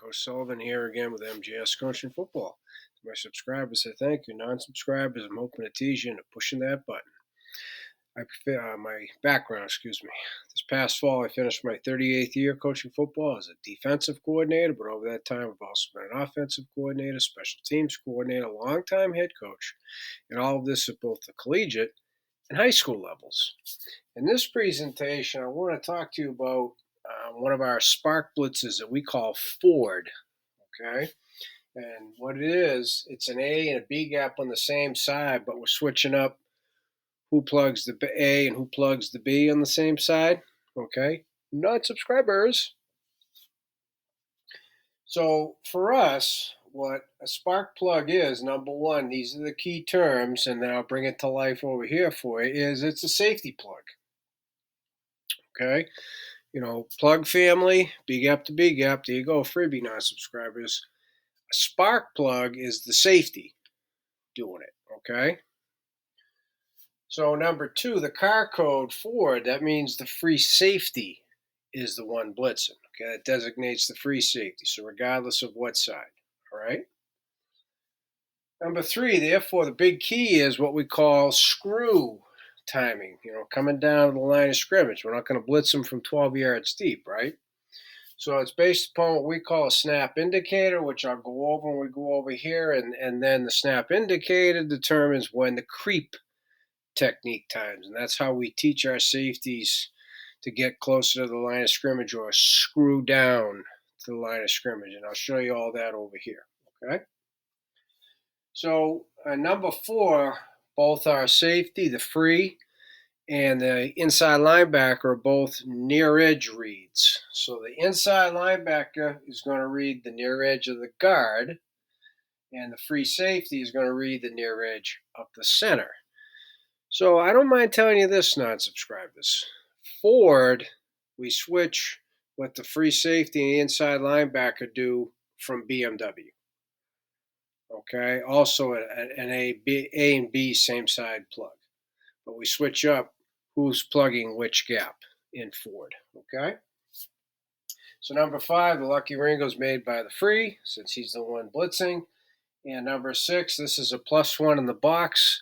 Coach Sullivan here again with MGS Coaching Football. To my subscribers, I thank you. Non-subscribers, I'm hoping to tease you into pushing that button. My background, This past fall, I finished my 38th year coaching football as a defensive coordinator, but over that time, I've also been an offensive coordinator, special teams coordinator, longtime head coach, and all of this at both the collegiate and high school levels. In this presentation, I want to talk to you about one of our spark blitzes that we call Ford, okay? And what it is, it's an A and a B gap on the same side, but we're switching up who plugs the A and who plugs the B on the same side, okay? Non-subscribers. So for us, what a spark plug is, number one, these are the key terms, and then I'll bring it to life over here for you, is it's a safety plug, okay? Plug family, B gap to B gap, there you go, freebie non-subscribers. A spark plug is the safety doing it, okay? So number two, the car code Ford, that means the free safety is the one blitzing, okay? That designates the free safety, so regardless of what side, all right? Number three, therefore, the big key is what we call screw timing, coming down the line of scrimmage. We're not going to blitz them from 12 yards deep, right? So it's based upon what we call a snap indicator, which I'll go over when we go over here, and then the snap indicator determines when the creep technique times, and that's how we teach our safeties to get closer to the line of scrimmage or screw down to the line of scrimmage, and I'll show you all that over here, okay? So number four, both our safety, the free, and the inside linebacker are both near edge reads. So the inside linebacker is going to read the near edge of the guard, and the free safety is going to read the near edge of the center. So I don't mind telling you this, non-subscribers. Ford, we switch what the free safety and the inside linebacker do from BMW. Okay, also an A and B same side plug. But we switch up who's plugging which gap in Ford, okay? So number five, the Lucky Ringo is made by the free, since he's the one blitzing. And number six, this is a +1 in the box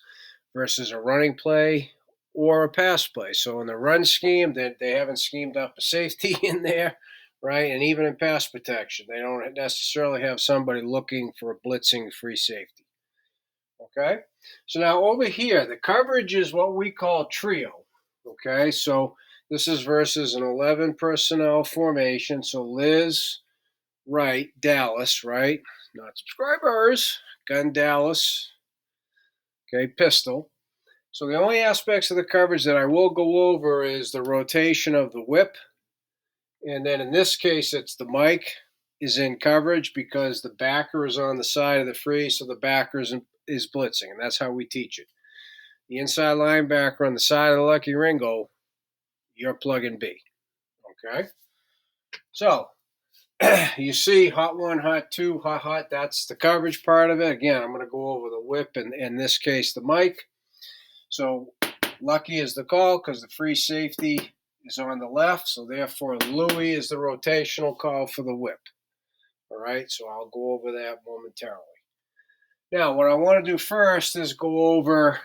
versus a running play or a pass play. So in the run scheme, they haven't schemed up a safety in there, right? And even in pass protection, they don't necessarily have somebody looking for a blitzing free safety, okay? So now over here, the coverage is what we call trio, okay? So this is versus an 11 personnel formation. So Liz, right, Dallas, right? Not subscribers, gun Dallas, okay, pistol. So the only aspects of the coverage that I will go over is the rotation of the whip. And then in this case, it's the mic is in coverage because the backer is on the side of the free, so the backer is blitzing, and that's how we teach it. The inside linebacker on the side of the Lucky Ringo, you're plugging B, okay? So you see hot one, hot two, hot, that's the coverage part of it. Again, I'm going to go over the whip and in this case the mic. So Lucky is the call because the free safety is on the left, so therefore Louis is the rotational call for the whip. All right, so I'll go over that momentarily. Now, what I want to do first is go over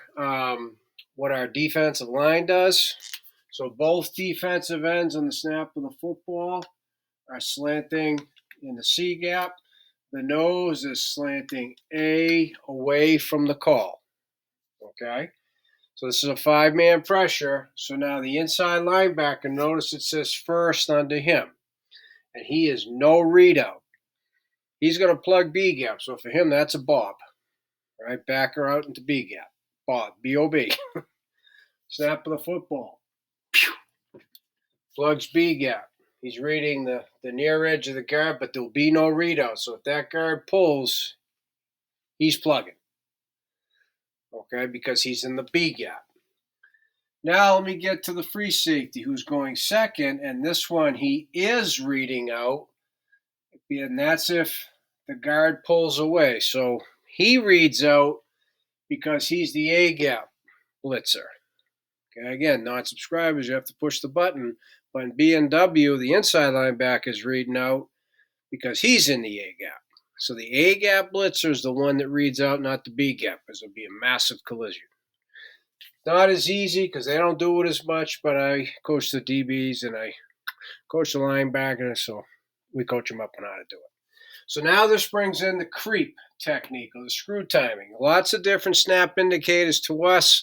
what our defensive line does. So both defensive ends on the snap of the football are slanting in the C gap. The nose is slanting A away from the call, okay? So this is a 5-man pressure. So now the inside linebacker, notice it says first under him, and he is no readout. He's going to plug B gap. So for him, that's a Bob, right? Backer out into B gap. Bob, B-O-B. Snap of the football. Plugs B gap. He's reading the near edge of the guard, but there'll be no readout. So if that guard pulls, he's plugging, okay, because he's in the B gap. Now let me get to the free safety who's going second, and this one he is reading out, and that's if the guard pulls away. So he reads out because he's the A gap blitzer. Okay, again, non-subscribers, you have to push the button. But in B and W, the inside linebacker is reading out because he's in the A gap. So the A gap blitzer is the one that reads out, not the B gap, because it'll be a massive collision. Not as easy because they don't do it as much, but I coach the DBs and I coach the linebackers, so we coach them up on how to do it. So now this brings in the creep technique or the screw timing. Lots of different snap indicators to us.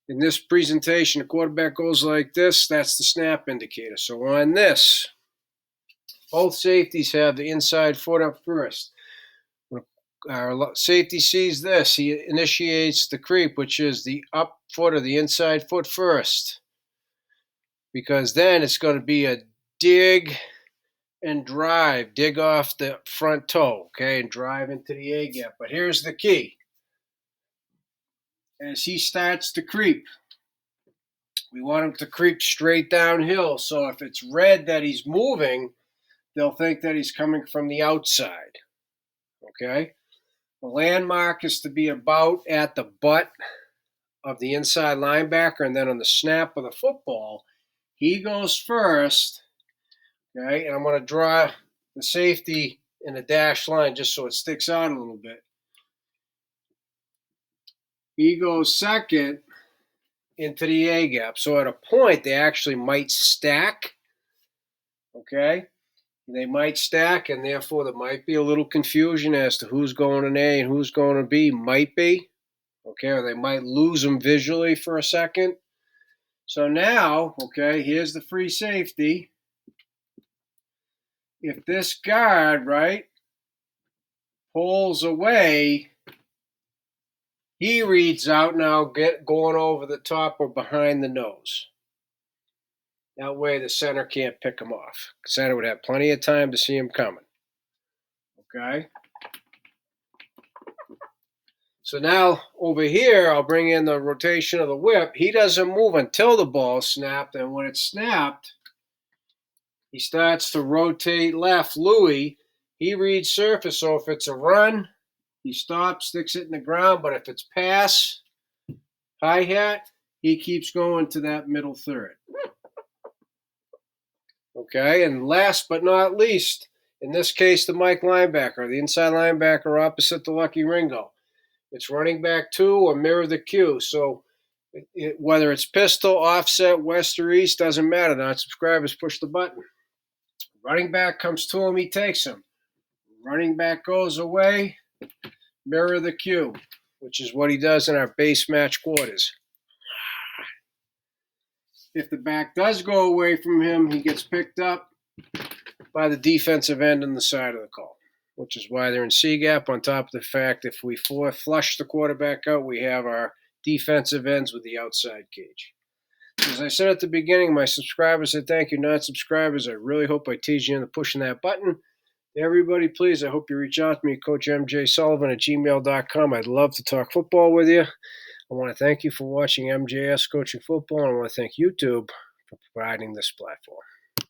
In this presentation, the quarterback goes like this. That's the snap indicator. So on this, both safeties have the inside foot up first. When our safety sees this, he initiates the creep, which is the up foot or the inside foot first. Because then it's going to be a dig and drive, dig off the front toe, okay, and drive into the A gap. But here's the key. As he starts to creep, we want him to creep straight downhill. So if it's red that he's moving, they'll think that he's coming from the outside, okay? The landmark is to be about at the butt of the inside linebacker, and then on the snap of the football, he goes first, okay? And I'm going to draw the safety in a dashed line just so it sticks out a little bit. He goes second into the A gap. So at a point, they actually might stack, okay? They might stack, and therefore there might be a little confusion as to who's going in A and who's going to B. Might be, okay? Or they might lose them visually for a second. So now, okay, here's the free safety. If this guard, right, pulls away, he reads out now, going over the top or behind the nose. That way the center can't pick him off. The center would have plenty of time to see him coming. Okay? So now over here, I'll bring in the rotation of the whip. He doesn't move until the ball's snapped, and when it's snapped, he starts to rotate left. Louis, he reads surface, so if it's a run, he stops, sticks it in the ground, but if it's pass, hi-hat, he keeps going to that middle third. Okay, and last but not least, in this case, the Mike linebacker, the inside linebacker opposite the Lucky Ringo. It's running back 2 or mirror the cue. So whether it's pistol, offset, west or east, doesn't matter. Non-subscribers push the button. Running back comes to him, he takes him. Running back goes away, mirror the cue, which is what he does in our base match quarters. If the back does go away from him, he gets picked up by the defensive end on the side of the call, which is why they're in C gap, on top of the fact if we flush the quarterback out, we have our defensive ends with the outside cage. As I said at the beginning, my subscribers said thank you. Non-subscribers, I really hope I teased you into pushing that button. Everybody, please, I hope you reach out to me, CoachMJSullivan@gmail.com. I'd love to talk football with you. I want to thank you for watching MJS Coaching Football, and I want to thank YouTube for providing this platform.